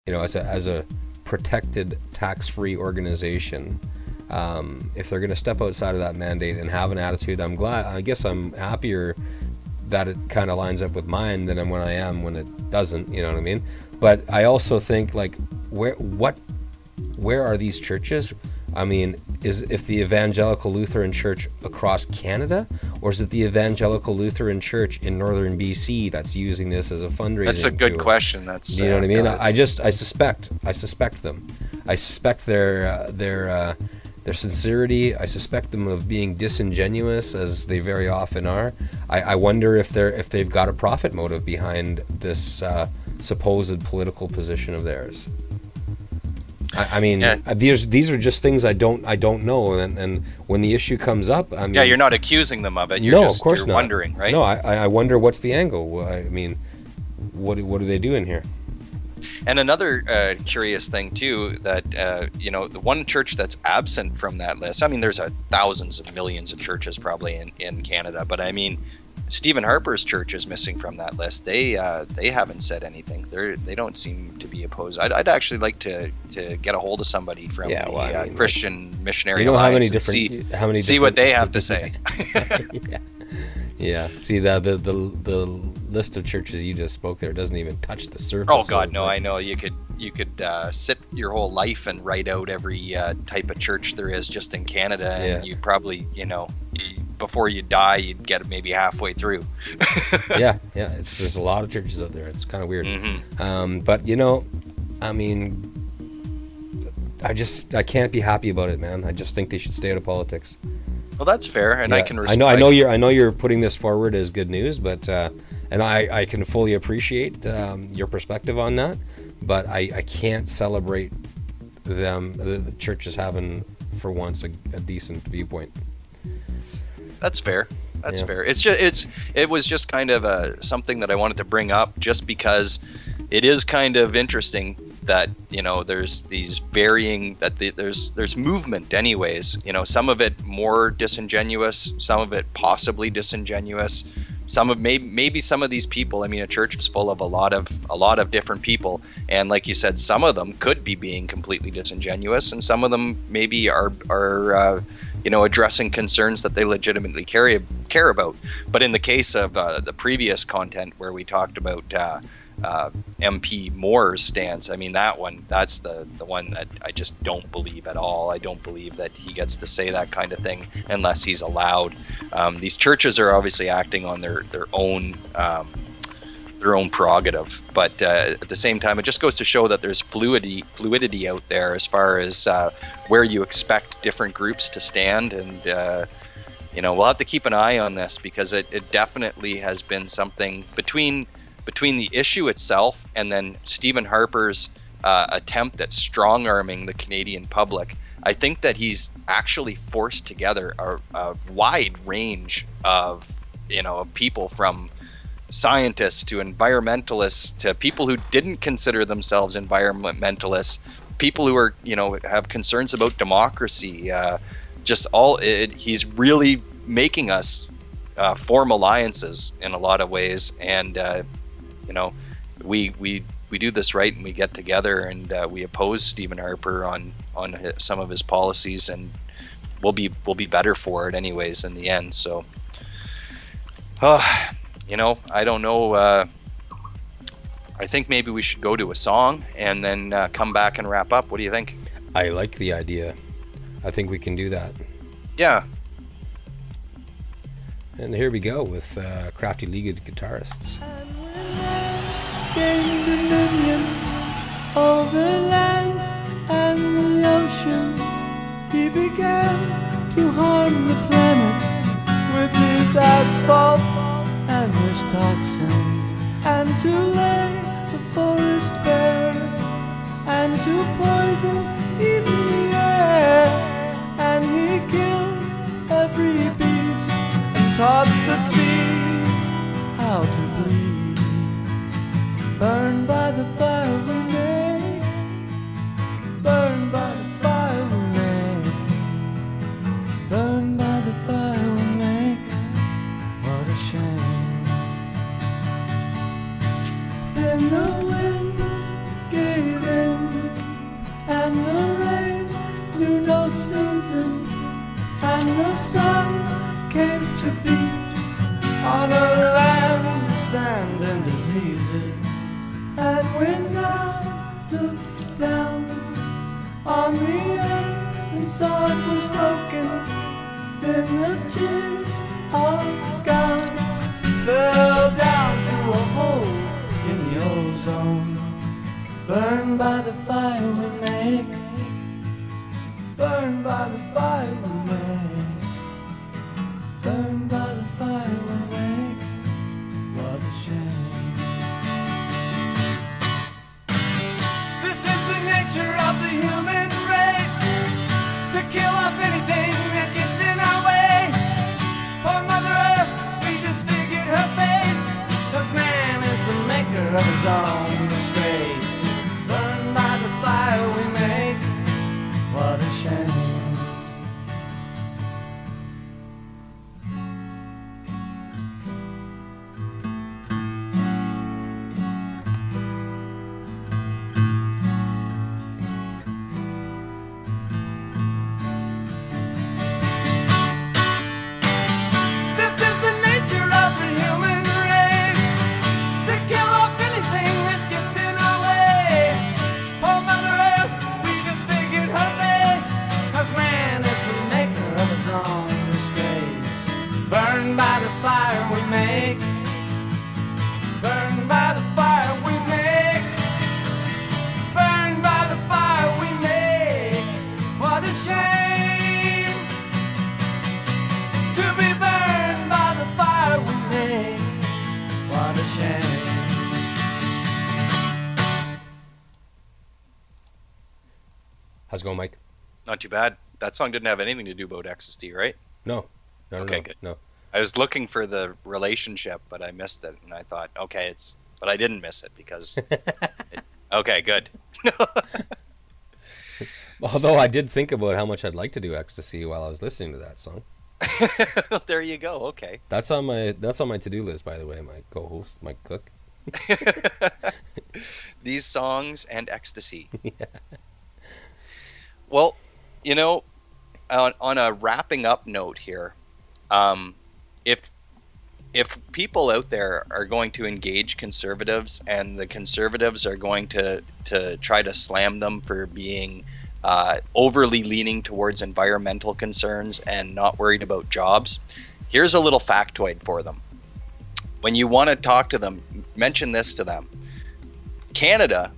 as a protected tax-free organization, if they're going to step outside of that mandate and have an attitude, I guess I'm happier that it kind of lines up with mine than when I am when it doesn't, you know what I mean? But I also think, like, where are these churches? I mean, if the Evangelical Lutheran Church across Canada, or is it the Evangelical Lutheran Church in northern BC that's using this as a fundraising That's a good tool? question. That's, you know what I mean? I suspect them. I suspect their sincerity. I suspect them of being disingenuous, as they very often are. I wonder if they've got a profit motive behind this supposed political position of theirs. I mean, yeah. These are just things I don't know, and when the issue comes up, I mean, yeah, you're not accusing them of it. You're of course you're not. Wondering, right? No, I wonder what's the angle. I mean, what are they doing here? And another curious thing too, that the one church that's absent from that list. I mean, there's thousands of millions of churches probably in Canada, but I mean, Stephen Harper's church is missing from that list. They haven't said anything. They don't seem to be opposed. I'd actually like to get a hold of somebody from Christian Missionary Alliance and see what they have to say. Yeah. See, the list of churches you just spoke there doesn't even touch the surface. Oh God, no! I know you could sit your whole life and write out every type of church there is just in Canada, and you probably before you die, you'd get maybe halfway through. yeah. There's a lot of churches out there. It's kind of weird. Mm-hmm. But I mean, I can't be happy about it, man. I just think they should stay out of politics. Well, that's fair, and I can respect. I know you're putting this forward as good news, but and I can fully appreciate your perspective on that, but I can't celebrate the churches having, for once, a decent viewpoint. That's fair. That's fair. It was just kind of something that I wanted to bring up, just because it is kind of interesting that there's these varying there's movement anyways. Some of it more disingenuous, some of it possibly disingenuous, some of maybe some of these people. I mean, a church is full of a lot of different people, and like you said, some of them could be being completely disingenuous, and some of them maybe are addressing concerns that they legitimately care about. But in the case of the previous content where we talked about MP Moore's stance, I mean, that's the one that I just don't believe at all. I don't believe that he gets to say that kind of thing unless he's allowed. These churches are obviously acting on their own prerogative, but at the same time, it just goes to show that there's fluidity out there as far as where you expect different groups to stand, and we'll have to keep an eye on this, because it definitely has been something between the issue itself and then Stephen Harper's attempt at strong-arming the Canadian public. I think that he's actually forced together a wide range of people, from scientists to environmentalists to people who didn't consider themselves environmentalists, people who are have concerns about democracy. He's really making us form alliances in a lot of ways, and we do this right, and we get together and we oppose Stephen Harper on some of his policies, and we'll be better for it anyways in the end. So I don't know. I think maybe we should go to a song and then come back and wrap up. What do you think? I like the idea. I think we can do that. Yeah. And here we go with Crafty League of Guitarists. Gained dominion over land and the oceans, he began to harm the planet with his asphalt and his toxins, and to lay the forest bare, and to poison even the air. And he killed every beast and taught the seas how to bleed, burned by when the sun came to beat on a land of sand and diseases. And when God looked down on the earth and saw it was broken, then the tears of God fell down through a hole in the ozone. Burned by the fire we make, burned by the fire we make, burned by the fire we make. What a shame. This is the nature of the human race, to kill off anything that gets in our way. Poor Mother Earth, we disfigured her face, 'cause man is the maker of his own disgrace. Burned by the fire we make. What a shame. This is the nature of the human race, to kill off anything that gets in our way. Oh, Mother Earth, we disfigured her face, 'cause man is the maker of his own disgrace. Burned by the fire we make, burned by the fire we make, burned by the fire we make. What a shame to be burned by the fire we make. What a shame. How's it going, Mike? Not too bad. That song didn't have anything to do about ecstasy, right? No. No, Okay, no, good. no. I was looking for the relationship, but I missed it, and I thought, okay, but I didn't miss it because. Okay, good. Although I did think about how much I'd like to do ecstasy while I was listening to that song. There you go. Okay. That's on my to-do list, by the way. My co-host, Mike Cook. These songs and ecstasy. Well, you know, on a wrapping up note here, if people out there are going to engage conservatives, and the conservatives are going to try to slam them for being overly leaning towards environmental concerns and not worried about jobs, here's a little factoid for them. When you want to talk to them, mention this to them. Canada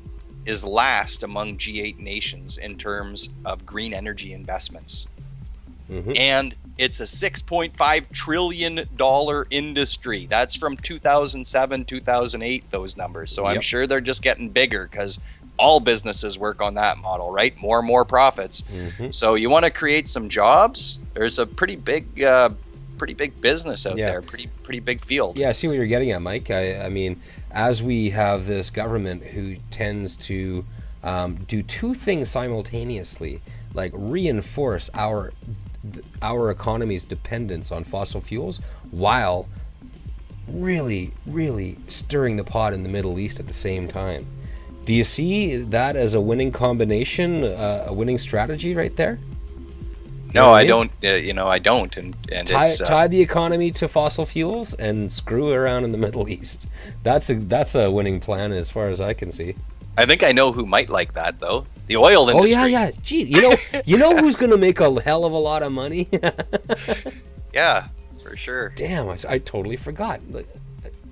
is last among G8 nations in terms of green energy investments. Mm-hmm. And it's a $6.5 trillion industry. That's from 2007, 2008, those numbers. So I'm Yep. sure they're just getting bigger, because all businesses work on that model, right? More and more profits. Mm-hmm. So you want to create some jobs? There's a pretty big business out Yeah. there, pretty big field. Yeah, I see what you're getting at, Mike. I mean, as we have this government who tends to do two things simultaneously, like reinforce our economy's dependence on fossil fuels, while really, really stirring the pot in the Middle East at the same time. Do you see that as a winning combination, a winning strategy right there? No, what I I mean? don't. I don't. And it's Tie the economy to fossil fuels and screw around in the Middle East. That's a winning plan as far as I can see. I think I know who might like that, though. The oil industry. Oh yeah. Gee, you know who's gonna make a hell of a lot of money? Yeah, for sure. Damn, I totally forgot.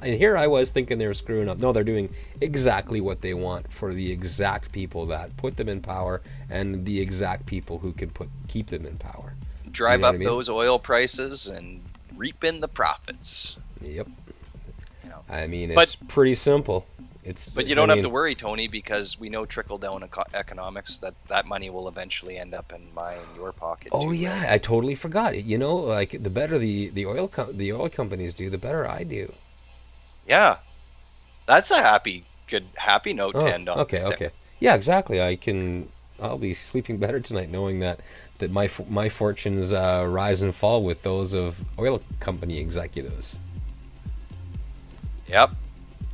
And here I was thinking they were screwing up. No, they're doing exactly what they want for the exact people that put them in power, and the exact people who can keep them in power. Drive You know up what I mean? those oil prices and reap in the profits. Yep. You know. I mean, But- it's pretty simple. But you don't have to worry, Tony, because we know trickle-down economics, that money will eventually end up in my and your pocket. Oh too, yeah, right? I totally forgot. You know, like the better the oil companies do, the better I do. Yeah. That's a happy note Oh, to end on. okay. Yeah, exactly. I'll be sleeping better tonight knowing that my fortunes rise and fall with those of oil company executives. Yep.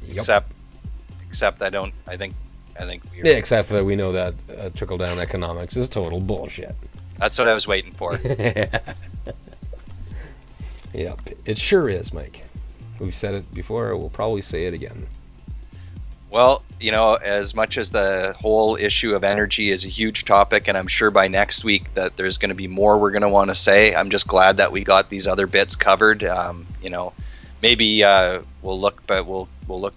Yep. Except I think we're, Yeah, except that we know that trickle down economics is total bullshit. that's what I was waiting for. Yep, it sure is, Mike. We've said it before, we'll probably say it again. Well, you know, as much as the whole issue of energy is a huge topic, and I'm sure by next week that there's going to be more we're going to want to say, I'm just glad that we got these other bits covered. You know, maybe we'll look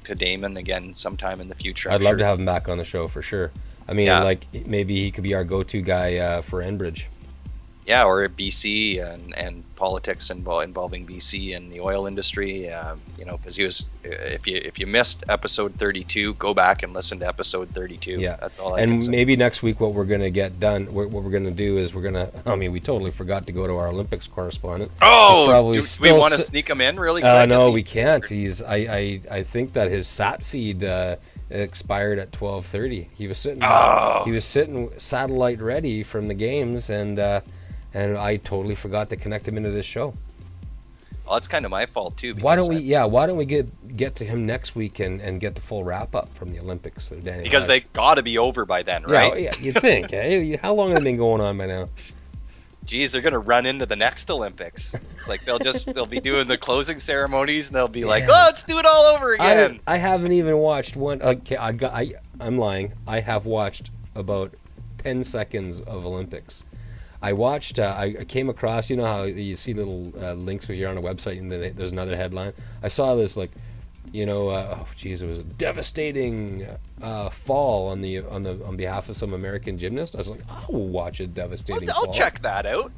to Damon again sometime in the future. I'd love to have him back on the show for sure. I mean, Yeah. like, maybe he could be our go-to guy for Enbridge. Yeah, or BC and politics involving BC and the oil industry. You know, because he was. If you missed episode 32, go back and listen to episode 32. Yeah, that's all. I can and say. maybe next week what we're gonna get done, what we're gonna do is we're gonna. I mean, we totally forgot to go to our Olympics correspondent. Oh, He's probably do we still want to si- sneak him in really quick? No, Is he- we can't. I think that his sat feed expired at 12:30. He was sitting satellite ready from the games, and I totally forgot to connect him into this show. Well, it's kind of my fault too. Why don't because we? Why don't we get to him next week and get the full wrap up from the Olympics? Because they got to be over by then, right? Yeah, you'd think. Eh? How long have they been going on by now? Geez, they're gonna run into the next Olympics. It's like they'll be doing the closing ceremonies and they'll be like, Yeah. oh, let's do it all over again. I haven't even watched one. Okay, I'm lying. I have watched about 10 seconds of Olympics. I watched. I came across. You know how you see little links when you're on a website and then there's another headline. I saw this like, you know, oh geez, it was a devastating fall on behalf of some American gymnast. I was like, I'll watch a devastating I'll fall. check that out.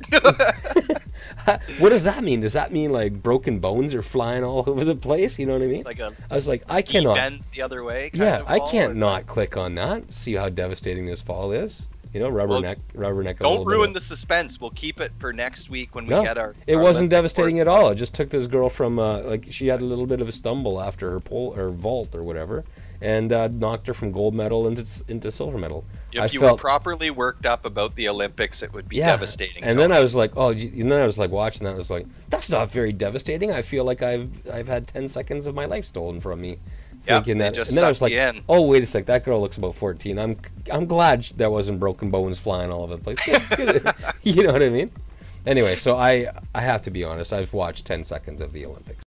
What does that mean? Does that mean like broken bones are flying all over the place? You know what I mean? Like a I was like, I he cannot. bends the other way. Kind Yeah, of I fall, can't or- not click on that. See how devastating this fall is. You know, rubberneck. a Don't little bit ruin of- the suspense. We'll keep it for next week when we No, get our. it our wasn't Olympic devastating at correspondent. all. It just took this girl from like she had a little bit of a stumble after her pole or vault or whatever, and knocked her from gold medal into silver medal. If you were properly worked up about the Olympics, it would be devastating. And then I was like, and then I was like watching that. I was like, that's not very devastating. I feel like I've had 10 seconds of my life stolen from me. Yeah, Thinking they that, just and then I was sucked like, you in. oh wait a sec, that girl looks about 14. I'm glad there wasn't broken bones flying all over the place. Good. You know what I mean? Anyway, so I have to be honest. I've watched 10 seconds of the Olympics.